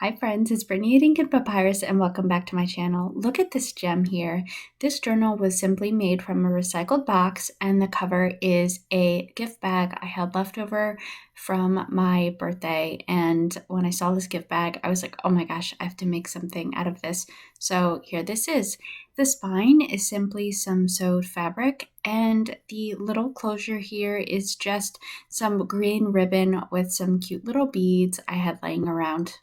Hi friends, it's Brittany at Ink and Papyrus and welcome back to my channel. Look at this gem here. This journal was simply made from a recycled box and the cover is a gift bag I had left over from my birthday. And when I saw this gift bag, I was like, oh my gosh, I have to make something out of this. So here this is. The spine is simply some sewed fabric and the little closure here is just some green ribbon with some cute little beads I had laying around.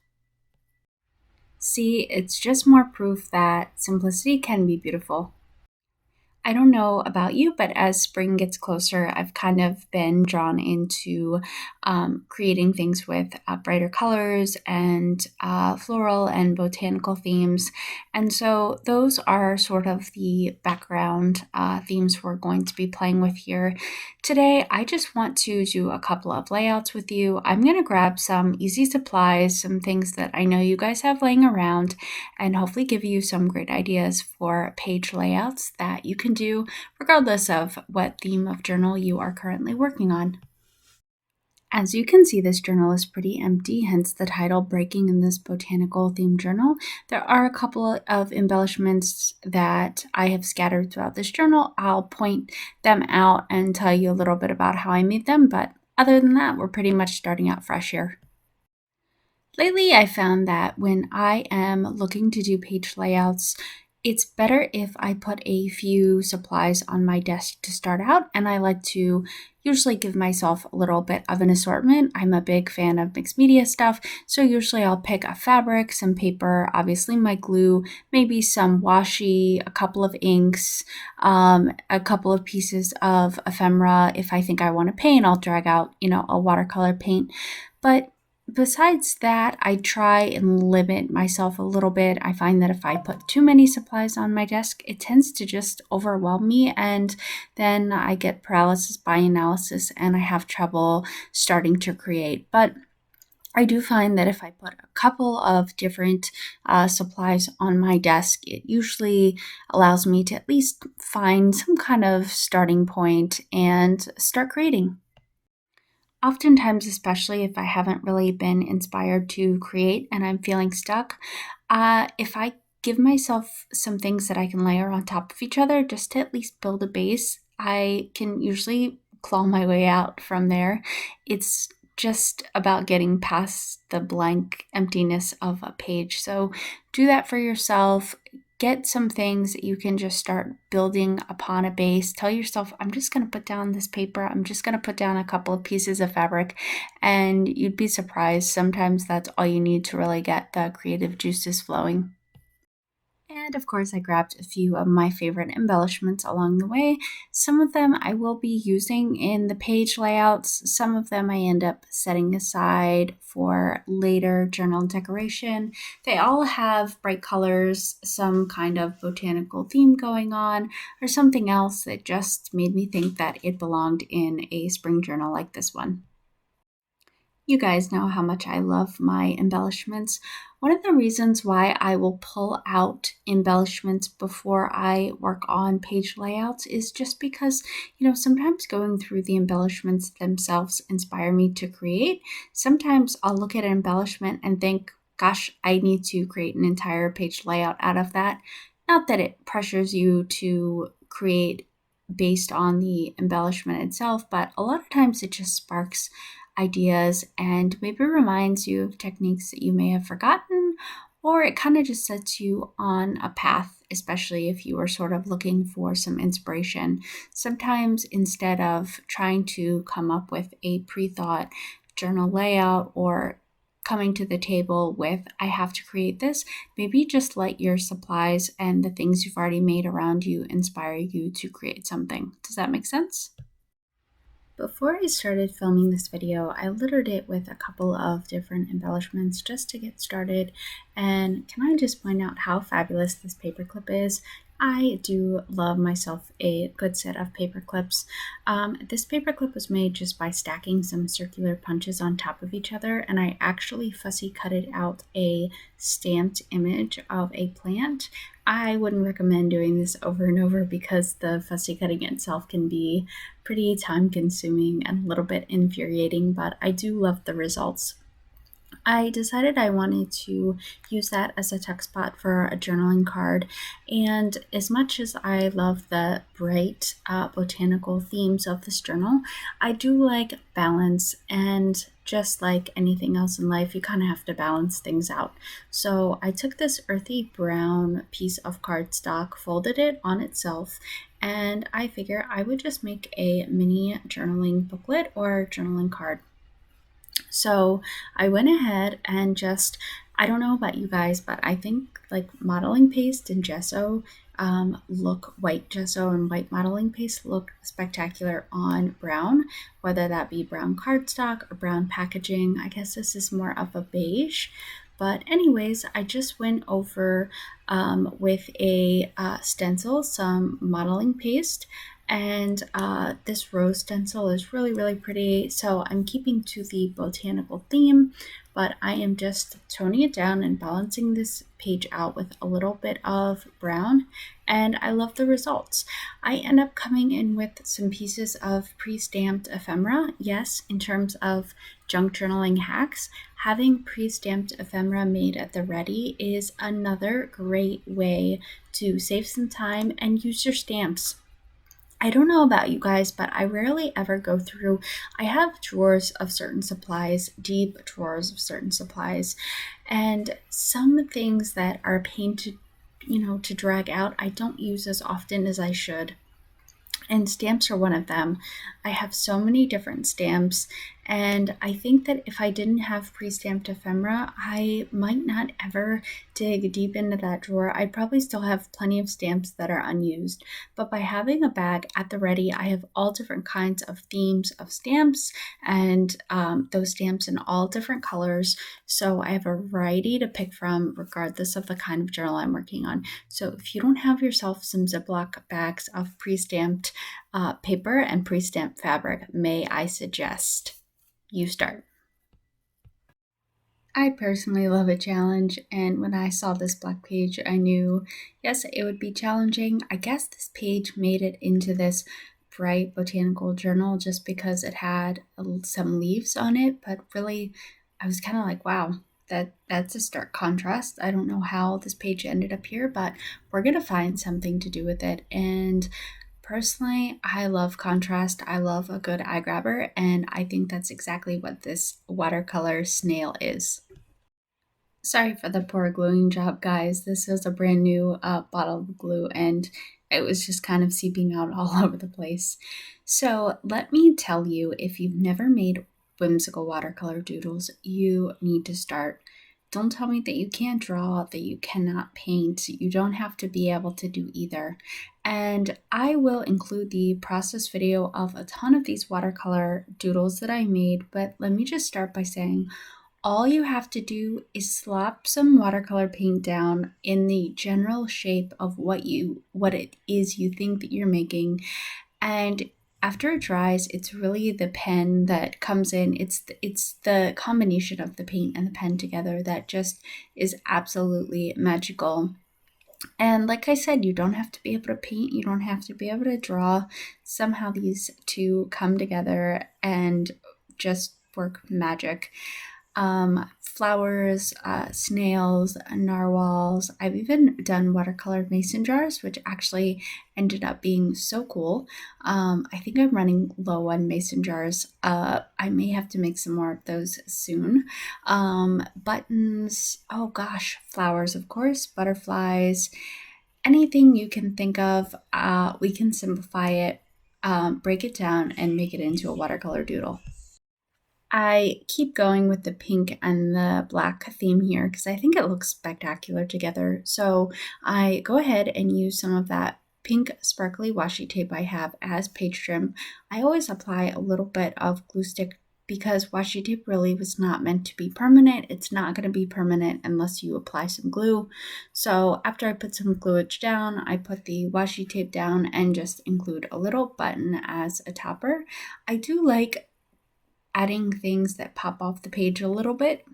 See, it's just more proof that simplicity can be beautiful. I don't know about you, but as spring gets closer, I've kind of been drawn into creating things with brighter colors and floral and botanical themes. And so those are sort of the background themes we're going to be playing with here. Today, I just want to do a couple of layouts with you. I'm going to grab some easy supplies, some things that I know you guys have laying around, and hopefully give you some great ideas for page layouts that you can do regardless of what theme of journal you are currently working on. As you can see, this journal is pretty empty, hence the title Breaking in this Botanical Themed Journal. There are a couple of embellishments that I have scattered throughout this journal. I'll point them out and tell you a little bit about how I made them, but other than that, we're pretty much starting out fresh here. Lately, I found that when I am looking to do page layouts, it's better if I put a few supplies on my desk to start out, and I like to usually give myself a little bit of an assortment. I'm a big fan of mixed media stuff, so usually I'll pick a fabric, some paper, obviously my glue, maybe some washi, a couple of inks, a couple of pieces of ephemera. If I think I want to paint, I'll drag out, a watercolor paint. But besides that, I try and limit myself a little bit. I find that if I put too many supplies on my desk, it tends to just overwhelm me, and then I get paralysis by analysis and I have trouble starting to create. But I do find that if I put a couple of different supplies on my desk, it usually allows me to at least find some kind of starting point and start creating. Oftentimes, especially if I haven't really been inspired to create and I'm feeling stuck, if I give myself some things that I can layer on top of each other just to at least build a base, I can usually claw my way out from there. It's just about getting past the blank emptiness of a page. So do that for yourself. Get some things that you can just start building upon a base. Tell yourself, I'm just going to put down this paper. I'm just going to put down a couple of pieces of fabric, and you'd be surprised. Sometimes that's all you need to really get the creative juices flowing. And of course, I grabbed a few of my favorite embellishments along the way. Some of them I will be using in the page layouts. Some of them I end up setting aside for later journal decoration. They all have bright colors, some kind of botanical theme going on, or something else that just made me think that it belonged in a spring journal like this one. You guys know how much I love my embellishments. One of the reasons why I will pull out embellishments before I work on page layouts is just because, sometimes going through the embellishments themselves inspire me to create. Sometimes I'll look at an embellishment and think, gosh, I need to create an entire page layout out of that. Not that it pressures you to create based on the embellishment itself, but a lot of times it just sparks ideas and maybe reminds you of techniques that you may have forgotten, or it kind of just sets you on a path, especially if you are sort of looking for some inspiration. Sometimes instead of trying to come up with a pre-thought journal layout or coming to the table with, I have to create this, maybe just let your supplies and the things you've already made around you inspire you to create something. Does that make sense? Before I started filming this video, I littered it with a couple of different embellishments just to get started. And can I just point out how fabulous this paperclip is? I do love myself a good set of paper clips. This paper clip was made just by stacking some circular punches on top of each other, and I actually fussy cutted out a stamped image of a plant. I wouldn't recommend doing this over and over because the fussy cutting itself can be pretty time consuming and a little bit infuriating, but I do love the results. I decided I wanted to use that as a text spot for a journaling card. And as much as I love the bright botanical themes of this journal, I do like balance. And just like anything else in life, you kind of have to balance things out. So I took this earthy brown piece of cardstock, folded it on itself, and I figure I would just make a mini journaling booklet or journaling card. So I went ahead and just, I don't know about you guys, but I think like modeling paste and gesso look, white gesso and white modeling paste look spectacular on brown, whether that be brown cardstock or brown packaging. I guess this is more of a beige. But anyways, I just went over with a stencil, some modeling paste, and this rose stencil is really, really pretty. So I'm keeping to the botanical theme, but I am just toning it down and balancing this page out with a little bit of brown, and I love the results. I end up coming in with some pieces of pre-stamped ephemera. Yes, in terms of junk journaling hacks, having pre-stamped ephemera made at the ready is another great way to save some time and use your stamps. I don't know about you guys, but I rarely ever go through. I have drawers of certain supplies, deep drawers of certain supplies, and some things that are a pain to, to drag out, I don't use as often as I should. And stamps are one of them. I have so many different stamps, and I think that if I didn't have pre-stamped ephemera, I might not ever dig deep into that drawer. I'd probably still have plenty of stamps that are unused, but by having a bag at the ready, I have all different kinds of themes of stamps, and those stamps in all different colors, so I have a variety to pick from regardless of the kind of journal I'm working on. So if you don't have yourself some Ziploc bags of pre-stamped paper and pre-stamped fabric, may I suggest you start? I personally love a challenge, and when I saw this black page, I knew, yes, it would be challenging. I guess this page made it into this bright botanical journal just because it had some leaves on it, but really, I was kind of like, wow, that's a stark contrast. I don't know how this page ended up here, but we're gonna find something to do with it. And personally, I love contrast. I love a good eye grabber, and I think that's exactly what this watercolor snail is. Sorry for the poor gluing job, guys. This is a brand new bottle of glue, and it was just kind of seeping out all over the place. So, let me tell you, if you've never made whimsical watercolor doodles, you need to start. Don't tell me that you can't draw, that you cannot paint. You don't have to be able to do either. And I will include the process video of a ton of these watercolor doodles that I made, but let me just start by saying all you have to do is slap some watercolor paint down in the general shape of what it is you think that you're making, and after it dries, it's really the pen that comes in. It's the combination of the paint and the pen together that just is absolutely magical. And like I said, you don't have to be able to paint, you don't have to be able to draw. Somehow these two come together and just work magic. Flowers, snails, narwhals. I've even done watercolor mason jars, which actually ended up being so cool. I think I'm running low on mason jars. I may have to make some more of those soon. Buttons, oh gosh, flowers, of course, butterflies, anything you can think of. We can simplify it, break it down, and make it into a watercolor doodle. I keep going with the pink and the black theme here because I think it looks spectacular together. So I go ahead and use some of that pink sparkly washi tape I have as page trim. I always apply a little bit of glue stick because washi tape really was not meant to be permanent. It's not going to be permanent unless you apply some glue. So after I put some gluage down, I put the washi tape down and just include a little button as a topper. I do like adding things that pop off the page a little bit.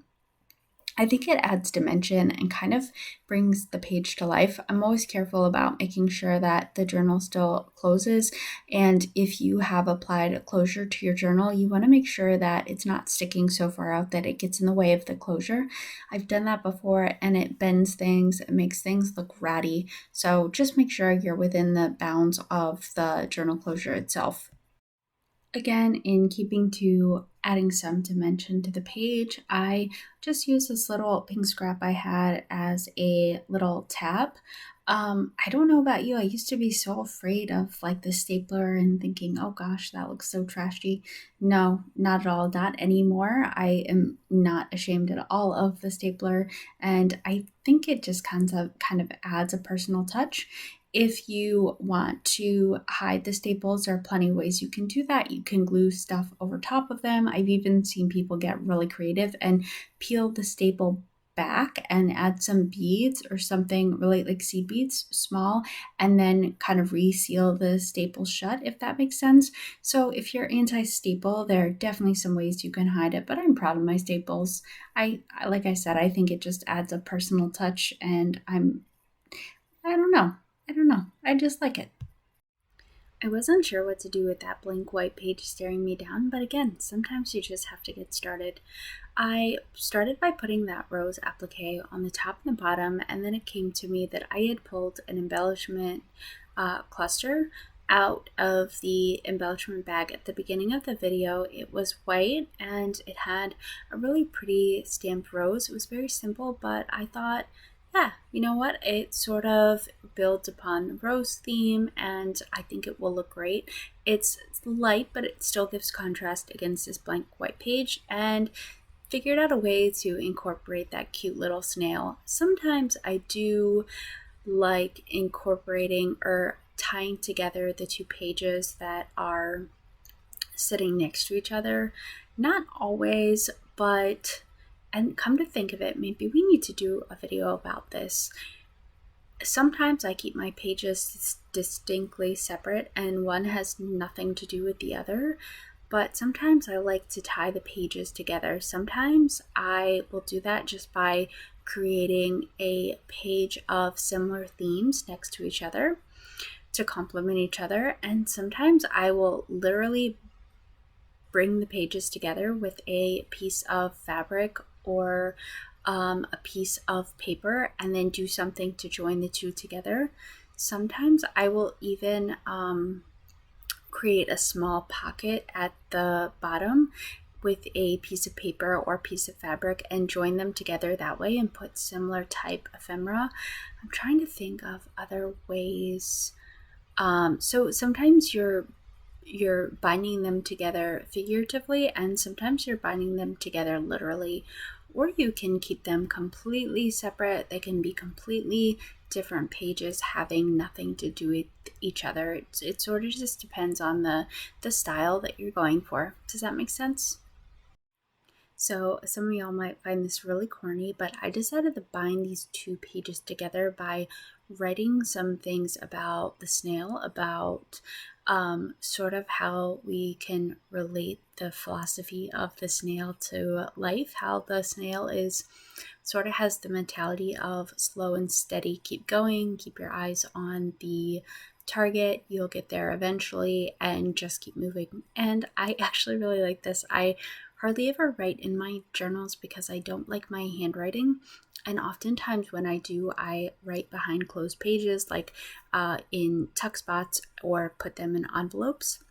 I think it adds dimension and kind of brings the page to life. I'm always careful about making sure that the journal still closes. And if you have applied closure to your journal, you want to make sure that it's not sticking so far out that it gets in the way of the closure. I've done that before and it bends things, it makes things look ratty. So just make sure you're within the bounds of the journal closure itself. Again, in keeping to adding some dimension to the page, I just used this little pink scrap I had as a little tab. I don't know about you, I used to be so afraid of like the stapler and thinking, oh gosh, that looks so trashy. No, not at all, not anymore. I am not ashamed at all of the stapler, and I think it just kind of adds a personal touch. If you want to hide the staples, there are plenty of ways you can do that. You can glue stuff over top of them. I've even seen people get really creative and peel the staple back and add some beads or something really like seed beads, small, and then kind of reseal the staple shut, if that makes sense. So if you're anti-staple, there are definitely some ways you can hide it, but I'm proud of my staples. Like I said, I think it just adds a personal touch, and I don't know. I don't know. I just like it. I wasn't sure what to do with that blank white page staring me down, but again, sometimes you just have to get started. I started by putting that rose applique on the top and the bottom, and then it came to me that I had pulled an embellishment cluster out of the embellishment bag at the beginning of the video. It was white and it had a really pretty stamped rose. It was very simple, but I thought, yeah, you know what? It sort of builds upon the rose theme, and I think it will look great. It's light, but it still gives contrast against this blank white page, and figured out a way to incorporate that cute little snail. Sometimes I do like incorporating or tying together the two pages that are sitting next to each other. Not always, but and come to think of it, maybe we need to do a video about this. Sometimes I keep my pages distinctly separate and one has nothing to do with the other, but sometimes I like to tie the pages together. Sometimes I will do that just by creating a page of similar themes next to each other to complement each other, and sometimes I will literally bring the pages together with a piece of fabric or a piece of paper and then do something to join the two together. Sometimes I will even create a small pocket at the bottom with a piece of paper or piece of fabric and join them together that way and put similar type ephemera. I'm trying to think of other ways. So sometimes you're binding them together figuratively, and sometimes you're binding them together literally, or you can keep them completely separate. They can be completely different pages having nothing to do with each other. It sort of just depends on the style that you're going for. Does that make sense? So some of y'all might find this really corny, but I decided to bind these two pages together by writing some things about the snail, about sort of how we can relate the philosophy of the snail to life, how the snail is sort of has the mentality of slow and steady, keep going, keep your eyes on the target, you'll get there eventually, and just keep moving. And I actually really like this. I hardly ever write in my journals because I don't like my handwriting. And oftentimes when I do, I write behind closed pages, like in tuck spots, or put them in envelopes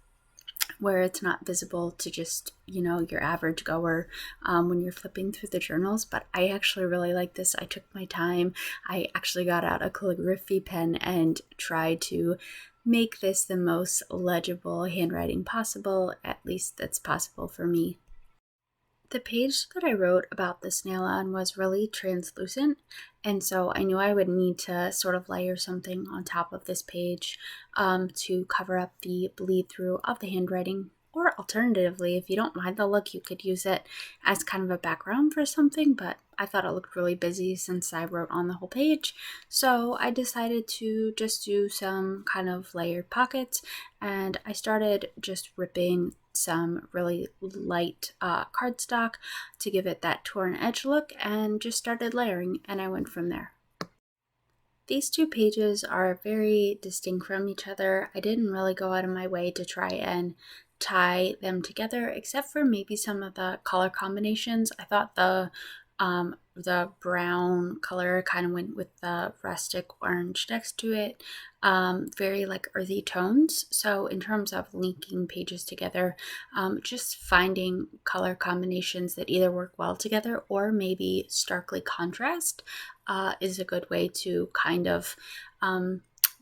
where it's not visible to just, your average goer when you're flipping through the journals. But I actually really like this. I took my time. I actually got out a calligraphy pen and tried to make this the most legible handwriting possible, at least that's possible for me. The page that I wrote about the snail on was really translucent, and so I knew I would need to sort of layer something on top of this page to cover up the bleed through of the handwriting. Or alternatively, if you don't mind the look, you could use it as kind of a background for something, but I thought it looked really busy since I wrote on the whole page. So I decided to just do some kind of layered pockets, and I started just ripping some really light cardstock to give it that torn edge look, and just started layering, and I went from there. These two pages are very distinct from each other. I didn't really go out of my way to try and tie them together, except for maybe some of the color combinations. I thought the brown color kind of went with the rustic orange next to it, very like earthy tones. So in terms of linking pages together, just finding color combinations that either work well together or maybe starkly contrast is a good way to kind of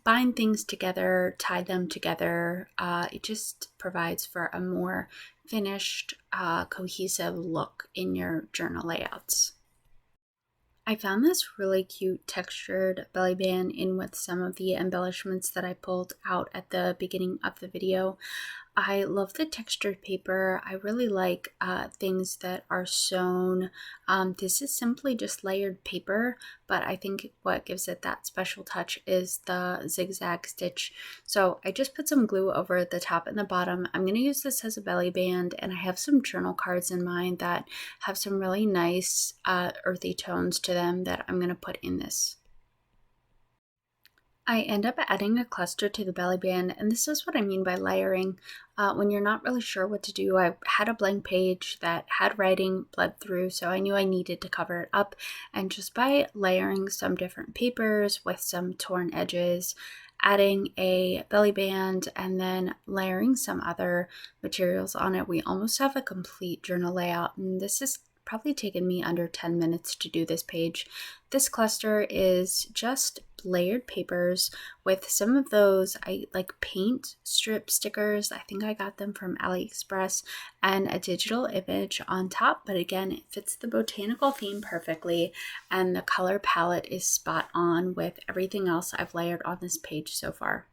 bind things together, tie them together. It just provides for a more finished, cohesive look in your journal layouts. I found this really cute textured belly band in with some of the embellishments that I pulled out at the beginning of the video. I love the textured paper. I really like things that are sewn. This is simply just layered paper, but I think what gives it that special touch is the zigzag stitch. So I just put some glue over the top and the bottom. I'm going to use this as a belly band, and I have some journal cards in mind that have some really nice earthy tones to them that I'm going to put in this. I end up adding a cluster to the belly band, and this is what I mean by layering. When you're not really sure what to do, I had a blank page that had writing bled through, so I knew I needed to cover it up. And just by layering some different papers with some torn edges, adding a belly band, and then layering some other materials on it, we almost have a complete journal layout. And this is probably taken me under 10 minutes to do this page. This cluster is just layered papers with some of those I like paint strip stickers. I think I got them from AliExpress, and a digital image on top, but again, it fits the botanical theme perfectly, and the color palette is spot on with everything else I've layered on this page so far.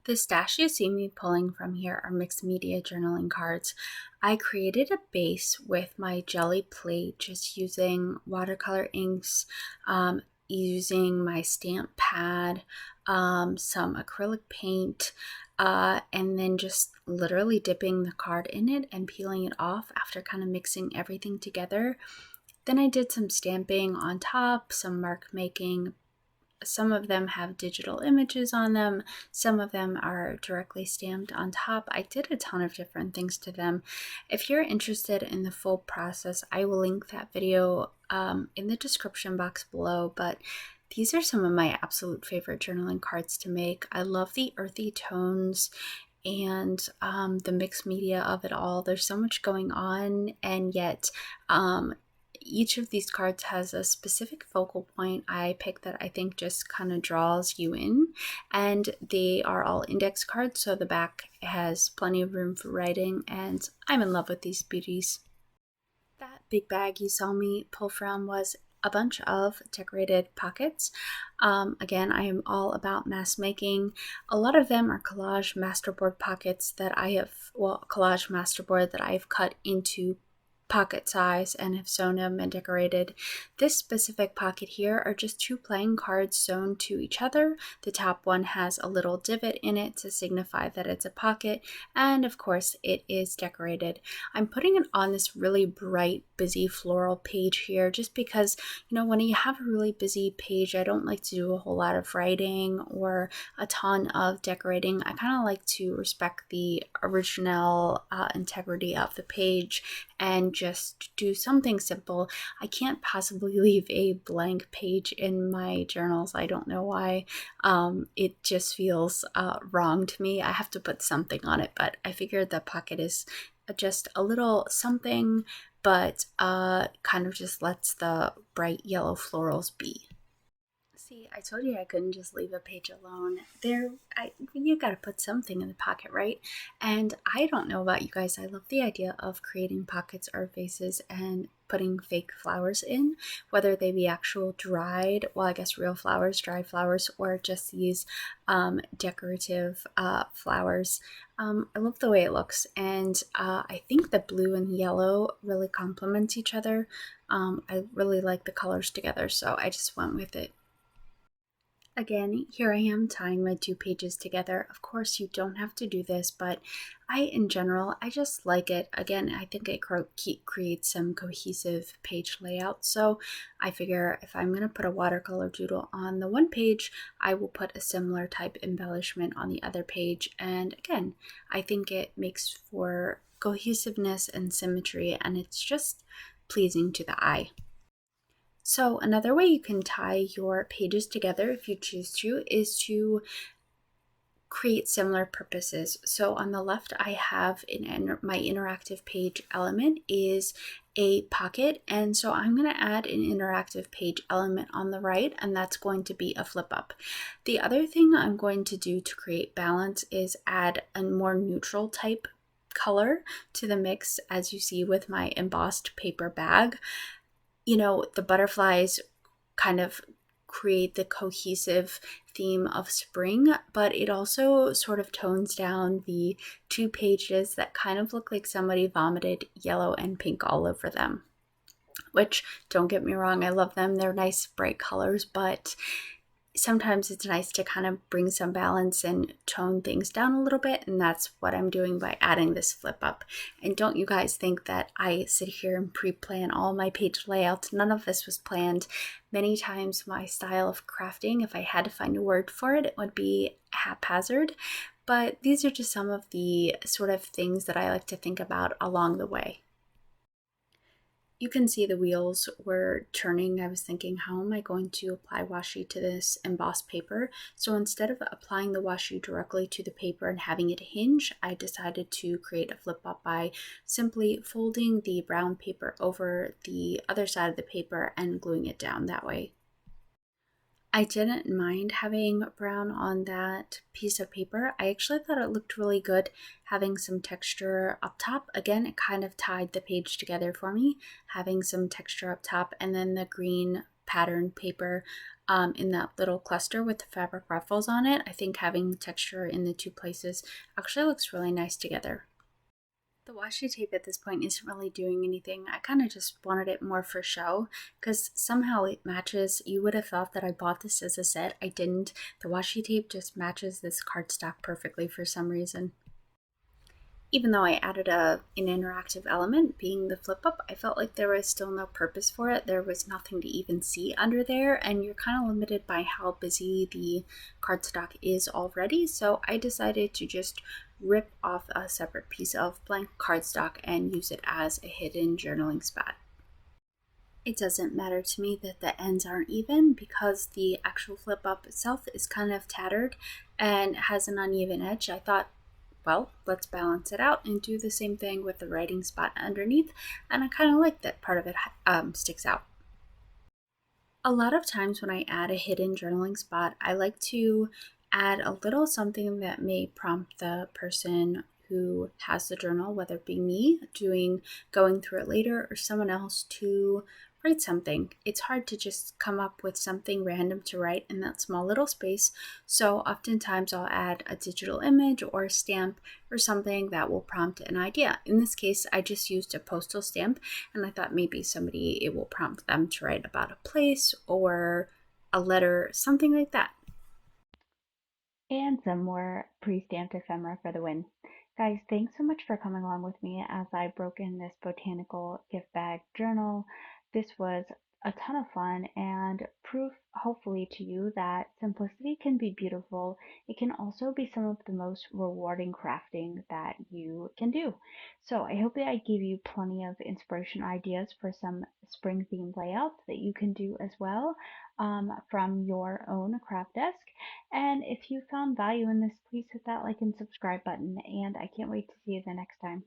The stash you see me pulling from here are mixed media journaling cards. I created a base with my jelly plate just using watercolor inks, using my stamp pad, some acrylic paint, and then just literally dipping the card in it and peeling it off after kind of mixing everything together. Then I did some stamping on top, some mark making. Some of them have digital images on them. Some of them are directly stamped on top. I did a ton of different things to them. If you're interested in the full process, I will link that video in the description box below. But these are some of my absolute favorite journaling cards to make. I love the earthy tones and the mixed media of it all. There's so much going on, and yet each of these cards has a specific focal point I picked that I think just kind of draws you in, and they are all index cards, so the back has plenty of room for writing, and I'm in love with these beauties. That big bag you saw me pull from was a bunch of decorated pockets. Again, I am all about mass making. A lot of them are collage masterboard pockets that I have, collage masterboard that I've cut into pocket size and have sewn them and decorated. This specific pocket here are just two playing cards sewn to each other. The top one has a little divot in it to signify that it's a pocket, and of course it is decorated. I'm putting it on this really bright, busy floral page here just because, you know, when you have a really busy page, I don't like to do a whole lot of writing or a ton of decorating. I kind of like to respect the original integrity of the page and just do something simple. I can't possibly leave a blank page in my journals. I don't know why. It just feels wrong to me. I have to put something on it, but I figured the pocket is just a little something, but kind of just lets the bright yellow florals be. See, I told you I couldn't just leave a page alone. You gotta put something in the pocket, right? And I don't know about you guys, I love the idea of creating pockets or vases and putting fake flowers in, whether they be actual dried, well, I guess real flowers, dried flowers, or just these decorative flowers. I love the way it looks, and I think the blue and yellow really complement each other. I really like the colors together, so I just went with it. Again, here I am tying my 2 pages together. Of course, you don't have to do this, but in general, I just like it. Again, I think it creates some cohesive page layout. So I figure if I'm going to put a watercolor doodle on the one page, I will put a similar type embellishment on the other page. And again, I think it makes for cohesiveness and symmetry, and it's just pleasing to the eye. So another way you can tie your pages together if you choose to is to create similar purposes. So on the left, I have my interactive page element is a pocket. And so I'm going to add an interactive page element on the right, and that's going to be a flip up. The other thing I'm going to do to create balance is add a more neutral type color to the mix, as you see with my embossed paper bag. You know, the butterflies kind of create the cohesive theme of spring, but it also sort of tones down the 2 pages that kind of look like somebody vomited yellow and pink all over them. Which, don't get me wrong, I love them. They're nice, bright colors, but sometimes it's nice to kind of bring some balance and tone things down a little bit, and that's what I'm doing by adding this flip up. And don't you guys think that I sit here and pre-plan all my page layouts? None of this was planned. Many times my style of crafting, if I had to find a word for it, it would be haphazard, but these are just some of the sort of things that I like to think about along the way. You can see the wheels were turning. I was thinking, how am I going to apply washi to this embossed paper? So instead of applying the washi directly to the paper and having it hinge, I decided to create a flip up by simply folding the brown paper over the other side of the paper and gluing it down that way. I didn't mind having brown on that piece of paper. I actually thought it looked really good having some texture up top. Again, it kind of tied the page together for me, having some texture up top, and then the green pattern paper in that little cluster with the fabric ruffles on it. I think having texture in the 2 places actually looks really nice together. The washi tape at this point isn't really doing anything. I kind of just wanted it more for show because somehow it matches. You would have thought that I bought this as a set. I didn't. The washi tape just matches this cardstock perfectly for some reason. Even though I added an interactive element, being the flip up, I felt like there was still no purpose for it. There was nothing to even see under there, and you're kind of limited by how busy the cardstock is already. So I decided to just rip off a separate piece of blank cardstock and use it as a hidden journaling spot. It doesn't matter to me that the ends aren't even because the actual flip up itself is kind of tattered and has an uneven edge. I thought, well, let's balance it out and do the same thing with the writing spot underneath, and I kind of like that part of it sticks out. A lot of times when I add a hidden journaling spot, I like to add a little something that may prompt the person who has the journal, whether it be me going through it later or someone else, to write something. It's hard to just come up with something random to write in that small little space. So oftentimes I'll add a digital image or a stamp or something that will prompt an idea. In this case, I just used a postal stamp, and I thought maybe it will prompt them to write about a place or a letter, something like that. And some more pre-stamped ephemera for the win. Guys, thanks so much for coming along with me as I broke in this botanical gift bag journal. This was a ton of fun and proof, hopefully, to you that simplicity can be beautiful. It can also be some of the most rewarding crafting that you can do. So I hope that I gave you plenty of inspiration ideas for some spring themed layouts that you can do as well from your own craft desk. And if you found value in this, please hit that like and subscribe button. And I can't wait to see you the next time.